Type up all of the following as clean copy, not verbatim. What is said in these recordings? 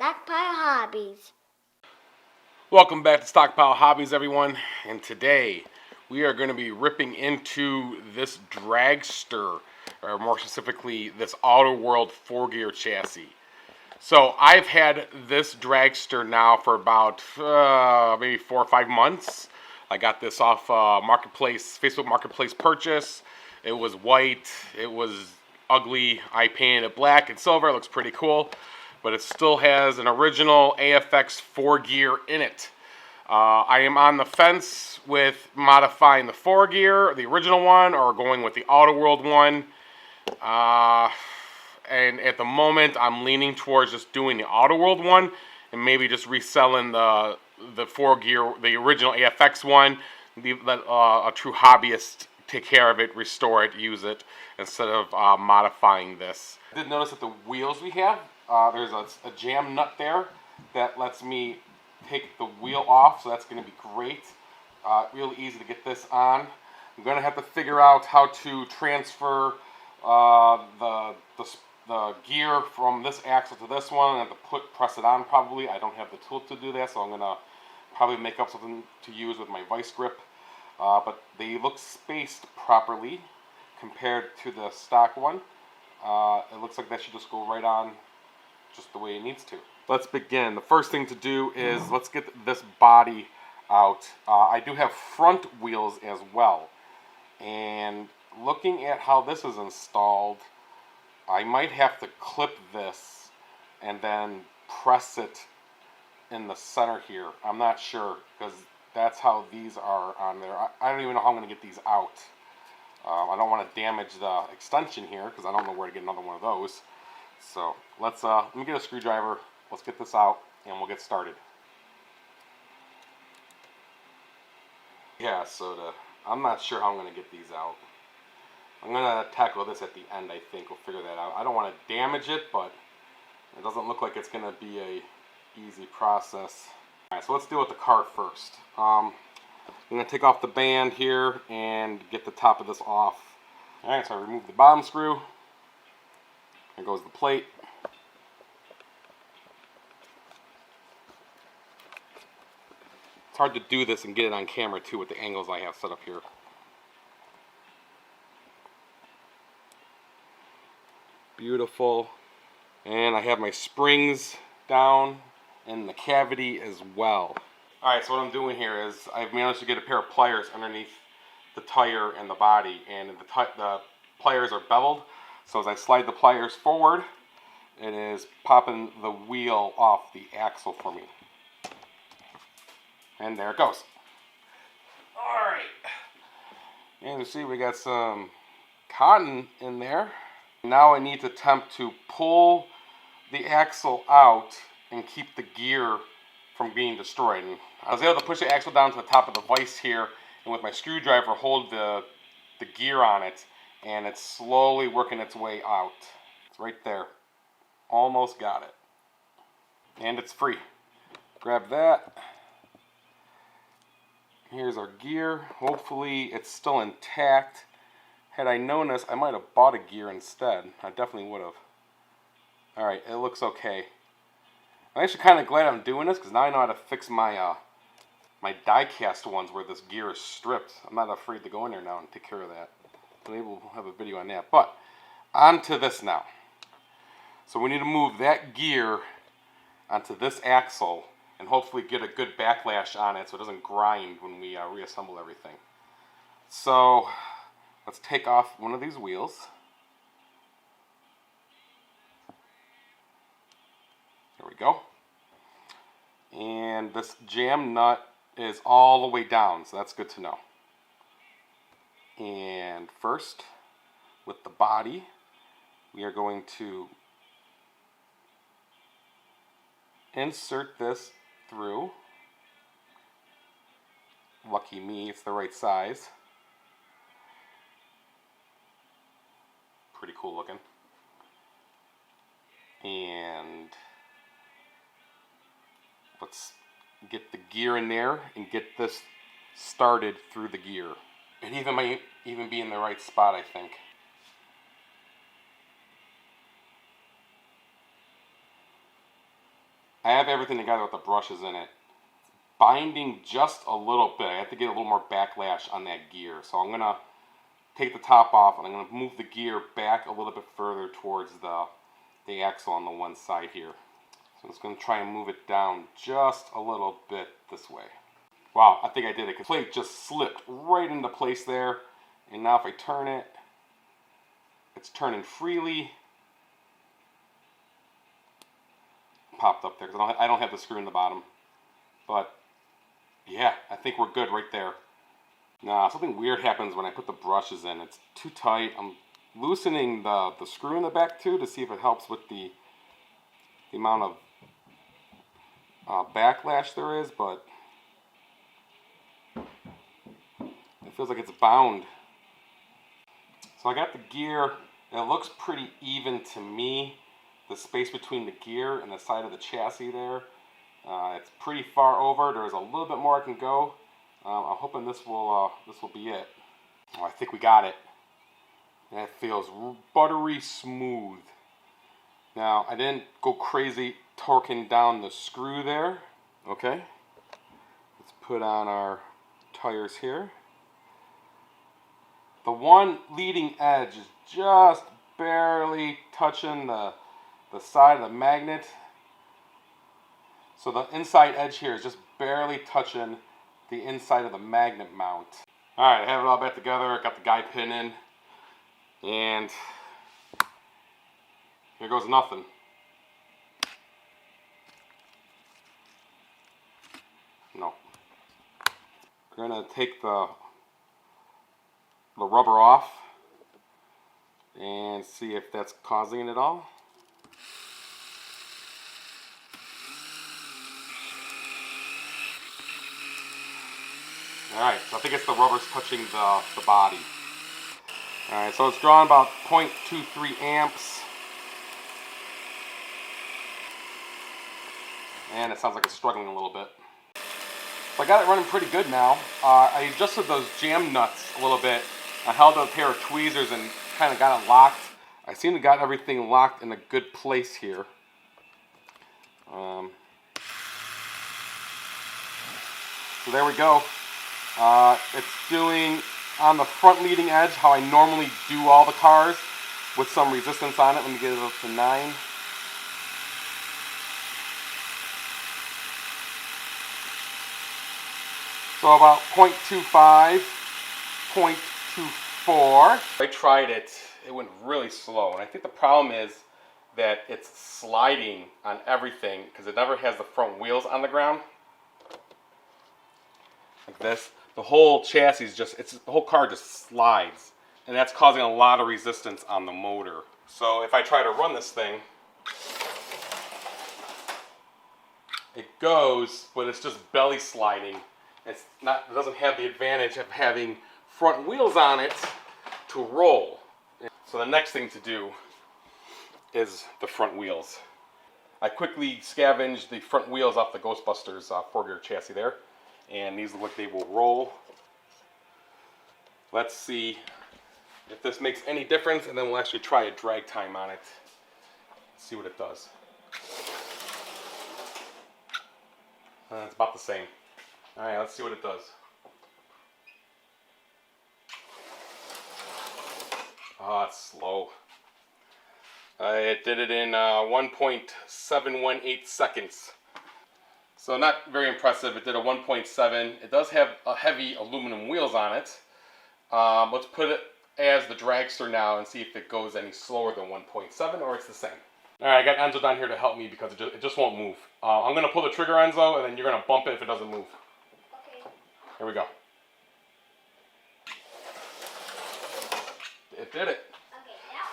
Stockpile Hobbies. Welcome back to Stockpile Hobbies, everyone. And today we are going to be ripping into this dragster, or more specifically, this Outer World 4-gear chassis. So I've had this dragster now for about maybe 4 or 5 months. I got this off Facebook Marketplace purchase. It was white. It was ugly. I painted it black and silver. It looks pretty cool. But it still has an original AFX 4-gear in it. I am on the fence with modifying the 4-gear, the original one, or going with the Outer World one. And at the moment, I'm leaning towards just doing the Outer World one, and maybe just reselling the 4-gear, the original AFX one. Let a true hobbyist take care of it, restore it, use it, instead of modifying this. I did notice that the wheels we have, there's a jam nut there that lets me take the wheel off, so that's going to be great. Really easy to get this on. I'm going to have to figure out how to transfer the gear from this axle to this one. I have to press it on probably. I don't have the tool to do that, so I'm going to probably make up something to use with my vice grip. But they look spaced properly compared to the stock one. It looks like that should just go right on just the way it needs to. Let's begin. The first thing to do is let's get this body out. I do have front wheels as well. And looking at how this is installed, I might have to clip this and then press it in the center here. I'm not sure, because that's how these are on there. I don't even know how I'm going to get these out. I don't want to damage the extension here, because I don't know where to get another one of those. So let me get a screwdriver. Let's get this out, and we'll get started. Yeah, so I'm not sure how I'm going to get these out. I'm going to tackle this at the end, I think. We'll figure that out. I don't want to damage it, but it doesn't look like it's going to be a easy process. Alright, so let's deal with the car first. I'm going to take off the band here and get the top of this off. Alright, so I remove the bottom screw. There goes the plate. It's hard to do this and get it on camera too with the angles I have set up here. Beautiful. And I have my springs down in the cavity as well. Alright, so what I'm doing here is I've managed to get a pair of pliers underneath the tire and the body, and the pliers are beveled, so as I slide the pliers forward, it is popping the wheel off the axle for me. And there it goes. Alright. And you see we got some cotton in there. Now I need to attempt to pull the axle out and keep the gear from being destroyed. And I was able to push the axle down to the top of the vise here, and with my screwdriver hold the gear on it, and it's slowly working its way out. It's right there. Almost got it. And it's free. Grab that. Here's our gear. Hopefully it's still intact. Had I known this, I might have bought a gear instead. I definitely would have. Alright, it looks okay. I'm actually kind of glad I'm doing this, because now I know how to fix my my die-cast ones where this gear is stripped. I'm not afraid to go in there now and take care of that. So maybe we'll have a video on that. But, on to this now. So we need to move that gear onto this axle and hopefully get a good backlash on it so it doesn't grind when we reassemble everything. So, let's take off one of these wheels. There we go. And this jam nut is all the way down, so that's good to know. And first, with the body, we are going to insert this through. Lucky me, it's the right size. Pretty cool looking. And let's get the gear in there and get this started through the gear. It might even be in the right spot, I think. I have everything together with the brushes in it. Binding just a little bit. I have to get a little more backlash on that gear. So I'm going to take the top off and I'm going to move the gear back a little bit further towards the axle on the one side here. So I'm just going to try and move it down just a little bit this way. Wow, I think I did it. The plate just slipped right into place there. And now if I turn it, it's turning freely. Popped up there because I don't have the screw in the bottom. But yeah, I think we're good right there. Now something weird happens when I put the brushes in. It's too tight. I'm loosening the screw in the back too to see if it helps with the amount of backlash there is, but it feels like it's bound. So I got the gear, and it looks pretty even to me. The space between the gear and the side of the chassis there, it's pretty far over. There's a little bit more I can go. I'm hoping this will be it. Oh, I think we got it. That feels buttery smooth. Now I didn't go crazy torquing down the screw there. Okay, let's put on our tires here. The one leading edge is just barely touching the side of the magnet. So the inside edge here is just barely touching the inside of the magnet mount. Alright, I have it all back together. I got the guide pin in. And here goes nothing. No. We're going to take the rubber off and see if that's causing it at all. Alright, so I think it's the rubber's touching the body. Alright, so it's drawing about 0.23 amps. And it sounds like it's struggling a little bit. So I got it running pretty good now. I adjusted those jam nuts a little bit. I held a pair of tweezers and kind of got it locked. I seem to got everything locked in a good place here. So there we go. It's doing on the front leading edge how I normally do all the cars with some resistance on it. Let me get it up to 9. So about 0.25, 0.24. I tried it. It went really slow. And I think the problem is that it's sliding on everything because it never has the front wheels on the ground. Like this. The whole chassis is just, the whole car just slides. And that's causing a lot of resistance on the motor. So if I try to run this thing, it goes, but it's just belly sliding. It doesn't have the advantage of having front wheels on it to roll. So the next thing to do is the front wheels. I quickly scavenged the front wheels off the Ghostbusters 4-gear chassis there. And these look like they will roll. Let's see if this makes any difference, and then we'll actually try a drag time on it. See what it does. It's about the same. Alright, let's see what it does. Oh, it's slow. It did it in 1.718 seconds. So not very impressive. It did a 1.7. It does have a heavy aluminum wheels on it. Let's put it as the dragster now and see if it goes any slower than 1.7 or it's the same. Alright, I got Enzo down here to help me because it just won't move. I'm going to pull the trigger, Enzo, and then you're going to bump it if it doesn't move. Okay. Here we go. It did it. Okay, that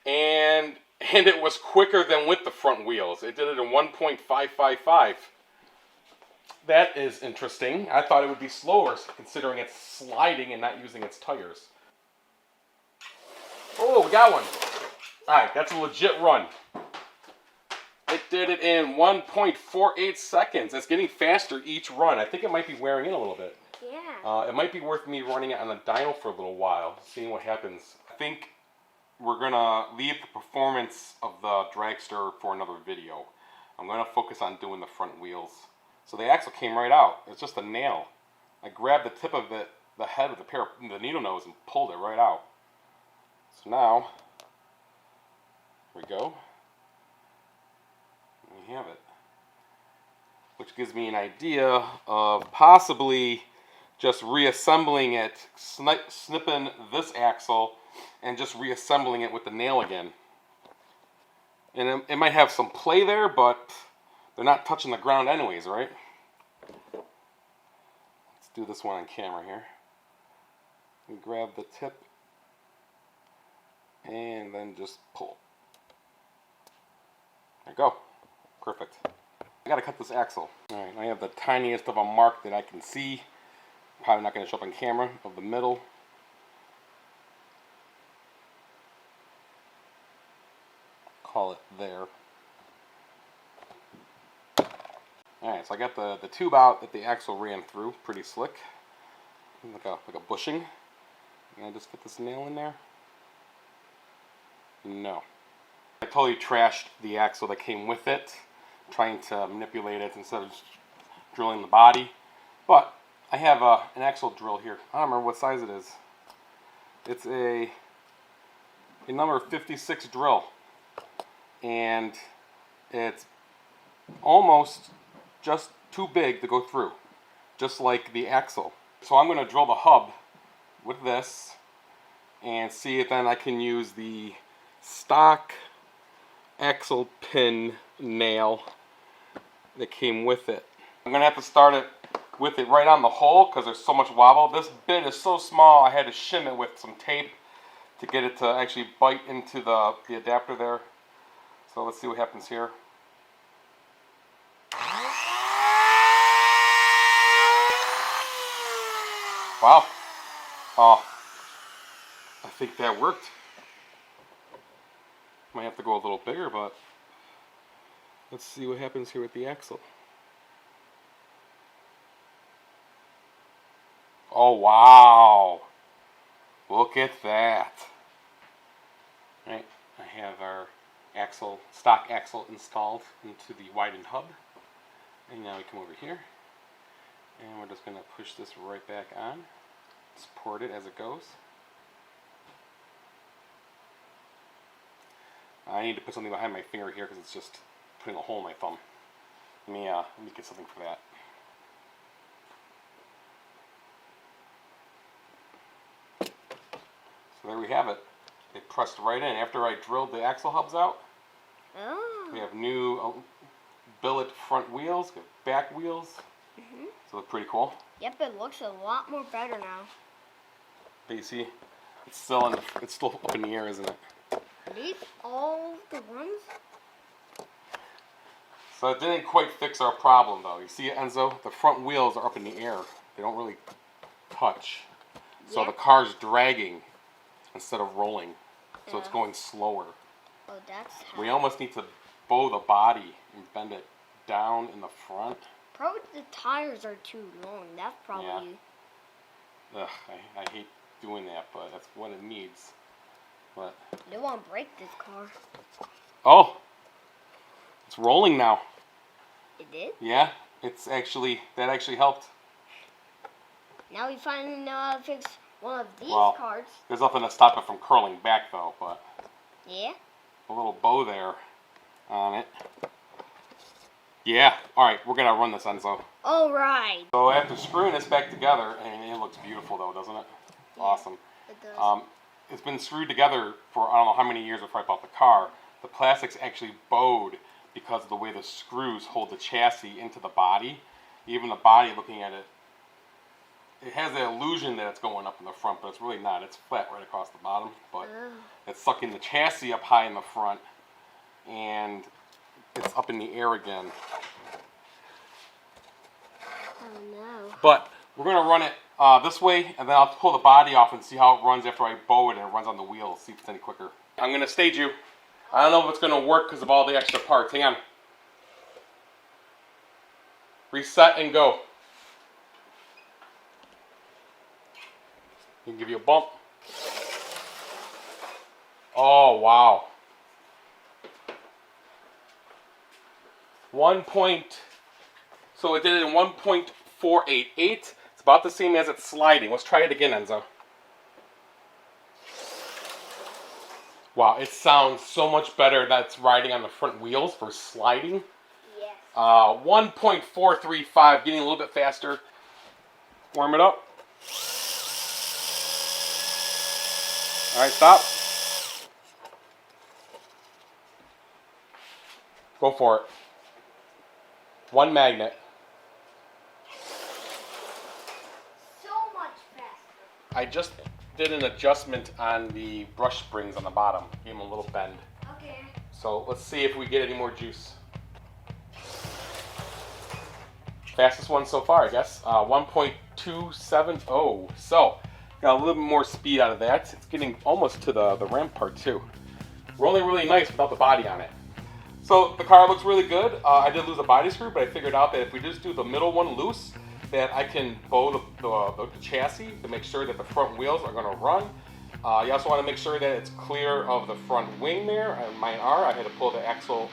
works. And it was quicker than with the front wheels. It did it in 1.555. That is interesting. I thought it would be slower considering it's sliding and not using its tires. Oh, we got one. Alright, that's a legit run. It did it in 1.48 seconds. It's getting faster each run. I think it might be wearing in a little bit. Yeah. It might be worth me running it on the dyno for a little while, seeing what happens. I think we're going to leave the performance of the dragster for another video. I'm going to focus on doing the front wheels. So the axle came right out. It's just a nail. I grabbed the tip of it, the head of the needle nose, and pulled it right out. So now, here we go. We have it. Which gives me an idea of possibly just reassembling it, snipping this axle, and just reassembling it with the nail again. And it might have some play there, but they're not touching the ground anyways, right? Let's do this one on camera here. We grab the tip and then just pull. There you go. Perfect. I gotta cut this axle. Alright, I have the tiniest of a mark that I can see. Probably not going to show up on camera, of the middle. Call it there. Alright, so I got the tube out that the axle ran through, pretty slick. Like a bushing. Can I just fit this nail in there? No. I totally trashed the axle that came with it, trying to manipulate it instead of just drilling the body. But I have an axle drill here. I don't remember what size it is. It's a number 56 drill. And it's almost just too big to go through, just like the axle. So I'm going to drill the hub with this and see if then I can use the stock axle pin nail that came with it. I'm going to have to start it with it right on the hole because there's so much wobble. This bit is so small I had to shim it with some tape to get it to actually bite into the adapter there. So let's see what happens here. Wow. Oh, I think that worked. Might have to go a little bigger, but let's see what happens here with the axle. Oh, wow. Look at that. Right, I have our stock axle installed into the widened hub. And now we come over here. And we're just going to push this right back on. Support it as it goes. I need to put something behind my finger here because it's just putting a hole in my thumb. Let me get something for that. So there we have it. It pressed right in. After I drilled the axle hubs out, we have new billet front wheels, back wheels. So it's pretty cool. Yep, it looks a lot more better now. But you see, it's still up in the air, isn't it? Are these all the ones? So it didn't quite fix our problem, though. You see, Enzo, the front wheels are up in the air. They don't really touch. So Yeah. the car's dragging instead of rolling. So it's going slower. Oh, that's how. We almost need to bow the body and bend it down in the front. Probably the tires are too long. That's probably... Ugh, I hate doing that, but that's what it needs. But They won't break this car. oh, it's rolling now. It did? Yeah, that actually helped. Now we finally know how to fix one of these Well, cars. There's nothing to stop it from curling back though, but Yeah? a little bow there on it. Yeah, alright, we're gonna run this, Enzo. Alright. So after screwing this back together, and it looks beautiful though, doesn't it? Yeah, Awesome. it does. It's been screwed together for I don't know how many years before I bought the car. The plastic's actually bowed because of the way the screws hold the chassis into the body. Even the body, looking at it, it has the illusion that it's going up in the front, but it's really not. It's flat right across the bottom, but it's sucking the chassis up high in the front, and it's up in the air again. Oh no. But we're going to run it this way, and then I'll pull the body off and see how it runs after I bow it and it runs on the wheels, see if it's any quicker. I'm going to stage you. I don't know if it's going to work because of all the extra parts. Hang on. Reset and go. You can give you a bump. Oh, wow. So it did it in 1.488. It's about the same as it's sliding. Let's try it again, Enzo. Wow, it sounds so much better that it's riding on the front wheels for sliding. Yes. 1.435, getting a little bit faster. Warm it up. All right, stop. Go for it. One magnet. So much faster. I just did an adjustment on the brush springs on the bottom. Gave them a little bend. Okay. So let's see if we get any more juice. Fastest one so far, I guess. 1.270. So got a little bit more speed out of that. It's getting almost to the ram part too. Rolling really nice without the body on it. So the car looks really good. I did lose a body screw, but I figured out that if we just do the middle one loose, that I can bow the chassis to make sure that the front wheels are going to run. You also want to make sure that it's clear of the front wing there, and mine are. I had to pull the axle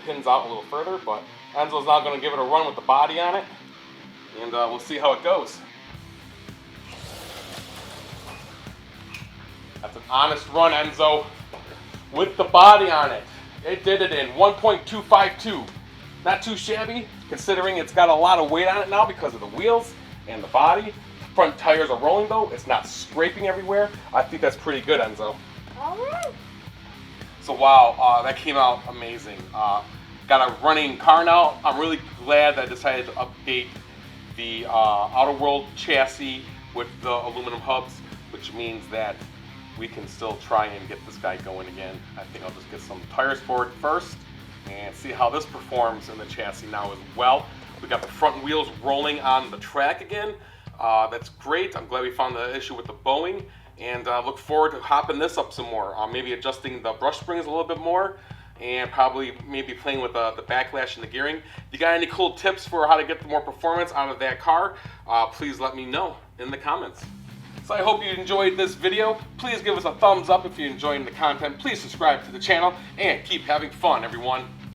pins out a little further, but Enzo's now going to give it a run with the body on it, and we'll see how it goes. That's an honest run, Enzo, with the body on it. It did it in 1.252. Not too shabby, considering it's got a lot of weight on it now because of the wheels and the body. Front tires are rolling though. It's not scraping everywhere. I think that's pretty good, Enzo. All right. So wow, that came out amazing. Got a running car now. I'm really glad that I decided to update the Outer World chassis with the aluminum hubs, which means that we can still try and get this guy going again. I think I'll just get some tires for it first and see how this performs in the chassis now as well. We got the front wheels rolling on the track again. That's great. I'm glad we found the issue with the bowing, and look forward to hopping this up some more. Maybe adjusting the brush springs a little bit more, and probably maybe playing with the backlash and the gearing. If you got any cool tips for how to get more performance out of that car, please let me know in the comments. So I hope you enjoyed this video. Please give us a thumbs up if you're enjoying the content. Please subscribe to the channel and keep having fun, everyone.